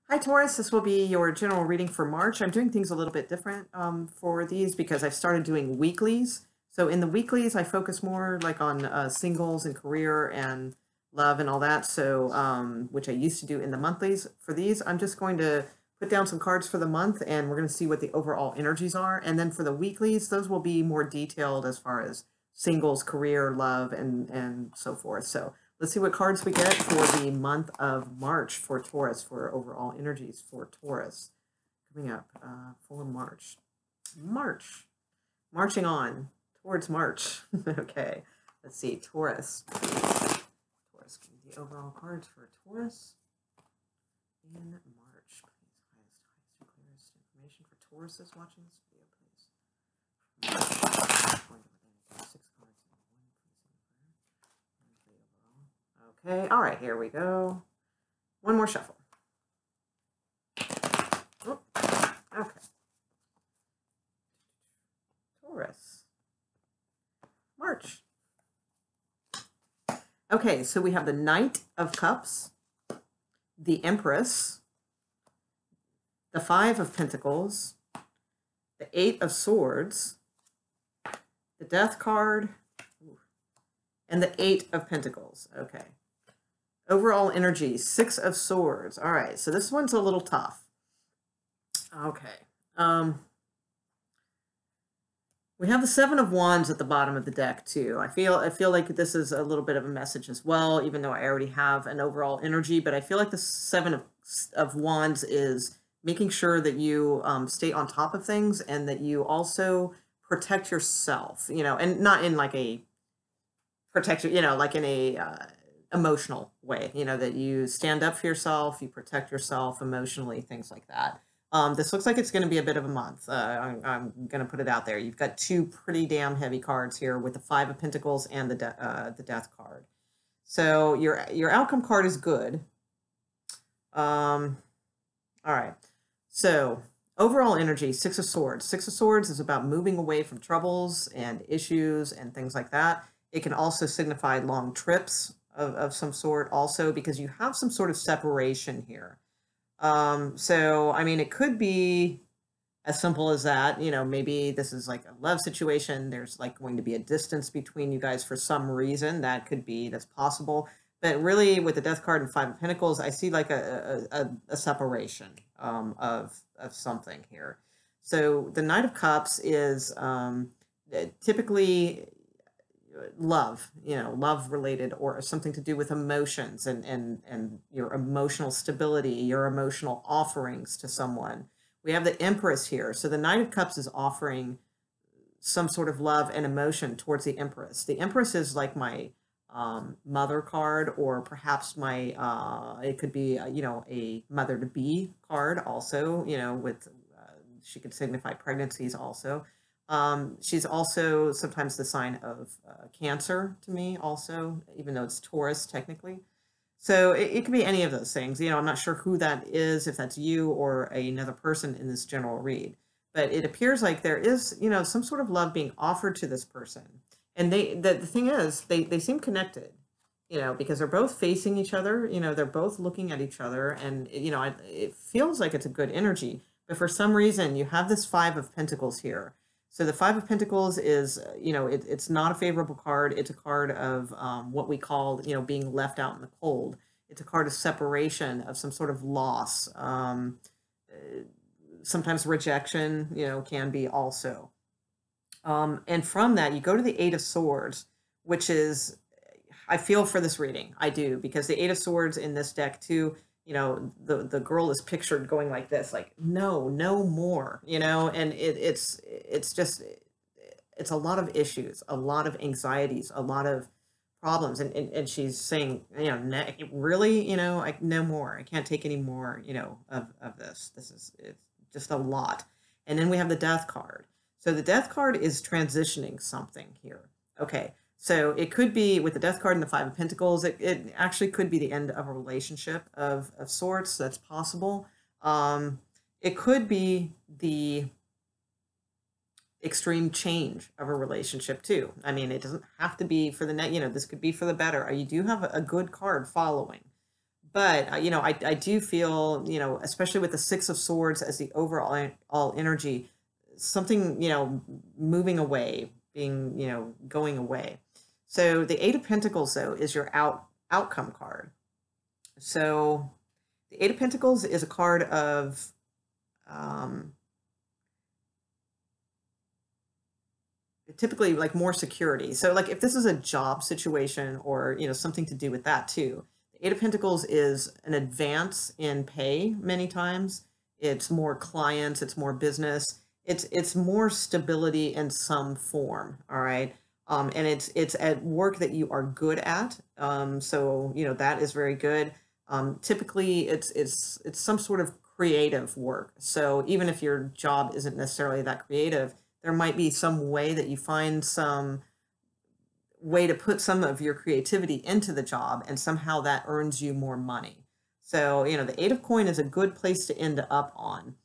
Hi, Taurus. This will be your general reading for March. I'm doing things a little bit different for these because I've started doing weeklies. So in the weeklies, I focus more like on singles and career and love and all that. So which I used to do in the monthlies. For these, I'm just going to put down some cards for the month, and we're going to see what the overall energies are. And then for the weeklies, those will be more detailed as far as singles, career, love, and so forth. So let's see what cards we get for the month of March for Taurus, for overall energies for Taurus. Coming up for March. Marching on towards March. Okay, let's see. Taurus. Taurus, give me the overall cards for Taurus in March. Please, highest, clearest information for Tauruses watching this video, please. Six cards. Okay, all right, here we go. One more shuffle. Oh, okay. Taurus. March. Okay, so we have the Knight of Cups, the Empress, the Five of Pentacles, the Eight of Swords, the Death card, and the Eight of Pentacles. Okay. Overall energy, Six of Swords. All right, so this one's a little tough. Okay. We have the Seven of Wands at the bottom of the deck too. I feel like this is a little bit of a message as well, even though I already have an overall energy. But I feel like the Seven of Wands is making sure that you stay on top of things and that you also protect yourself. You know, and not in like a protection. You know, like in a emotional way. You know, that you stand up for yourself, you protect yourself emotionally, things like that. This looks like it's going to be a bit of a month. I'm going to put it out there. You've got two pretty damn heavy cards here with the Five of Pentacles and the Death card. So your outcome card is good. All right. So overall energy, Six of Swords. Six of Swords is about moving away from troubles and issues and things like that. It can also signify long trips of some sort also, because you have some sort of separation here. So, I mean, it could be as simple as that. You know, maybe this is like a love situation. There's like going to be a distance between you guys for some reason. That's possible. But really, with the Death card and Five of Pentacles, I see like a separation of something here. So the Knight of Cups is typically love, you know, love related, or something to do with emotions and your emotional stability, your emotional offerings to someone. We have the Empress here. So the Knight of Cups is offering some sort of love and emotion towards the Empress. The Empress is like my mother card, or perhaps my it could be you know, a mother to be card also, you know, with she could signify pregnancies also. She's also sometimes the sign of Cancer to me also, even though it's Taurus technically. So it could be any of those things. You know, I'm not sure who that is, if that's you or another person in this general read. But it appears like there is, you know, some sort of love being offered to this person. And the thing is, they seem connected, you know, because they're both facing each other. You know, they're both looking at each other. And, you know, it feels like it's a good energy. But for some reason, you have this Five of Pentacles here. So the Five of Pentacles is, you know, it's not a favorable card. It's a card of what we call, you know, being left out in the cold. It's a card of separation, of some sort of loss. Sometimes rejection, you know, can be also. And from that, you go to the Eight of Swords, which is, I feel for this reading. I do, because the Eight of Swords in this deck too, you know, the girl is pictured going like this, like, no more, you know, and it's just, it's a lot of issues, a lot of anxieties, a lot of problems. And she's saying, you know, really, you know, no more. I can't take any more, you know, of this. It's just a lot. And then we have the Death card. So the Death card is transitioning something here. Okay. So it could be, with the Death card and the Five of Pentacles, it actually could be the end of a relationship of sorts. That's possible. It could be the extreme change of a relationship too. I mean, it doesn't have to be for the net, you know, this could be for the better. You do have a good card following. But you know, I do feel, you know, especially with the Six of Swords as the overall all energy, something, you know, moving away, being, you know, going away. So the Eight of Pentacles though is your outcome card. So the Eight of Pentacles is a card of um, typically like more security. So like if this is a job situation or, you know, something to do with that too. The Eight of Pentacles is an advance in pay many times. It's more clients, it's more business. It's more stability in some form, all right? And it's at work that you are good at. So, you know, that is very good. Typically it's some sort of creative work. So even if your job isn't necessarily that creative, there might be some way that you find some way to put some of your creativity into the job and somehow that earns you more money. So, you know, the Eight of Coin is a good place to end up on.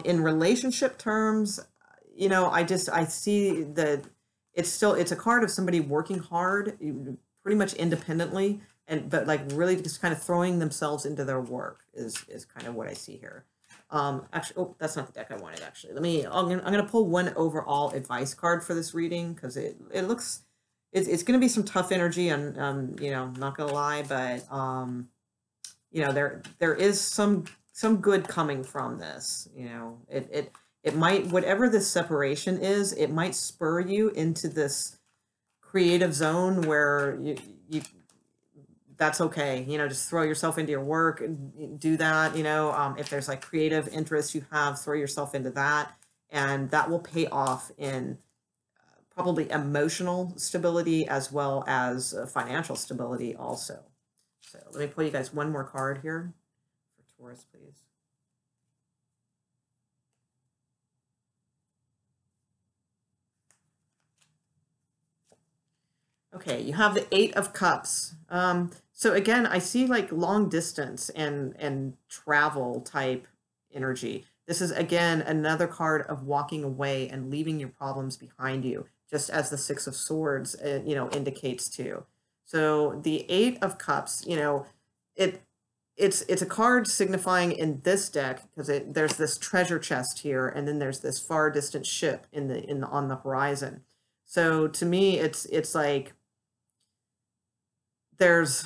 In relationship terms, you know, I see that it's a card of somebody working hard, pretty much independently, and but like really just kind of throwing themselves into their work is kind of what I see here. Actually, oh, that's not the deck I wanted. Actually, I'm gonna pull one overall advice card for this reading because it looks it's gonna be some tough energy. And you know, not gonna lie, but you know, there is some good coming from this. You know, it might, whatever this separation is, it might spur you into this creative zone where you that's okay. You know, just throw yourself into your work and do that. You know, if there's like creative interests you have, throw yourself into that, and that will pay off in probably emotional stability as well as financial stability also. So let me pull you guys one more card here for Taurus, please. Okay, you have the Eight of Cups. So again, I see like long distance and travel type energy. This is again another card of walking away and leaving your problems behind you, just as the Six of Swords, you know, indicates too. So the Eight of Cups, you know, it it's a card signifying in this deck because there's this treasure chest here, and then there's this far distant ship in the on the horizon. So to me, it's like there's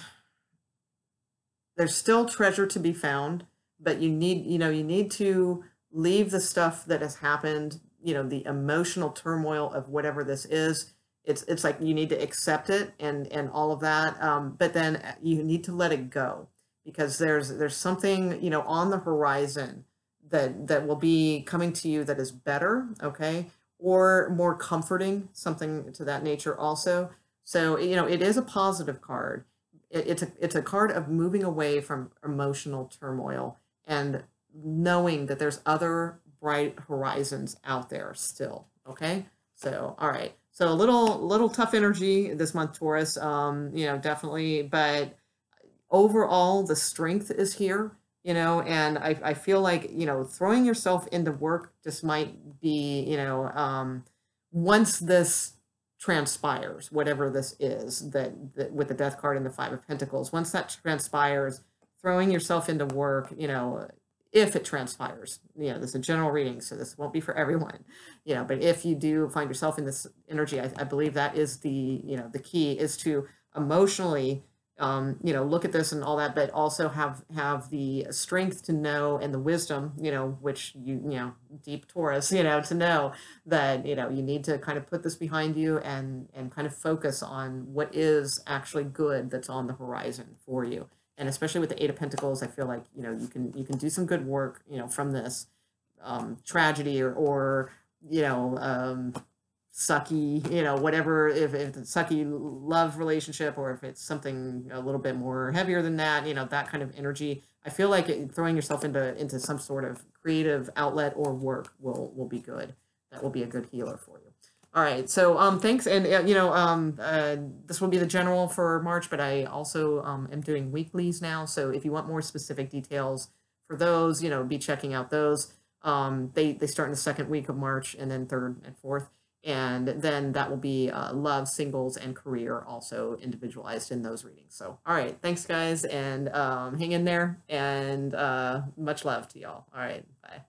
there's still treasure to be found, but you need to leave the stuff that has happened, you know, the emotional turmoil of whatever this is. It's like you need to accept it and all of that. But then you need to let it go because there's something, you know, on the horizon that will be coming to you that is better, okay, or more comforting, something to that nature also. So, you know, it is a positive card. It's a card of moving away from emotional turmoil and knowing that there's other bright horizons out there still. Okay, so all right, so a little tough energy this month, Taurus. You know, definitely, but overall the strength is here. You know, and I feel like, you know, throwing yourself into work just might be, you know, once this transpires, whatever this is, that with the Death card and the Five of Pentacles, once that transpires, throwing yourself into work, you know, if it transpires, you know, this is a general reading, so this won't be for everyone, you know, but if you do find yourself in this energy, I believe that is the, you know, the key is to emotionally, you know, look at this and all that, but also have the strength to know and the wisdom, you know, which you know, deep Taurus, you know, to know that, you know, you need to kind of put this behind you and kind of focus on what is actually good that's on the horizon for you. And especially with the Eight of Pentacles, I feel like, you know, you can do some good work, you know, from this tragedy or you know, sucky, you know, whatever, if it's sucky love relationship or if it's something a little bit more heavier than that, you know, that kind of energy. I feel like throwing yourself into some sort of creative outlet or work will be good. That will be a good healer for you. All right, so thanks, and you know, this will be the general for March, but I also am doing weeklies now. So if you want more specific details for those, you know, be checking out those. They start in the second week of March and then third and fourth. And then that will be love, singles, and career also individualized in those readings. So, all right. Thanks, guys. And hang in there. And much love to y'all. All right. Bye.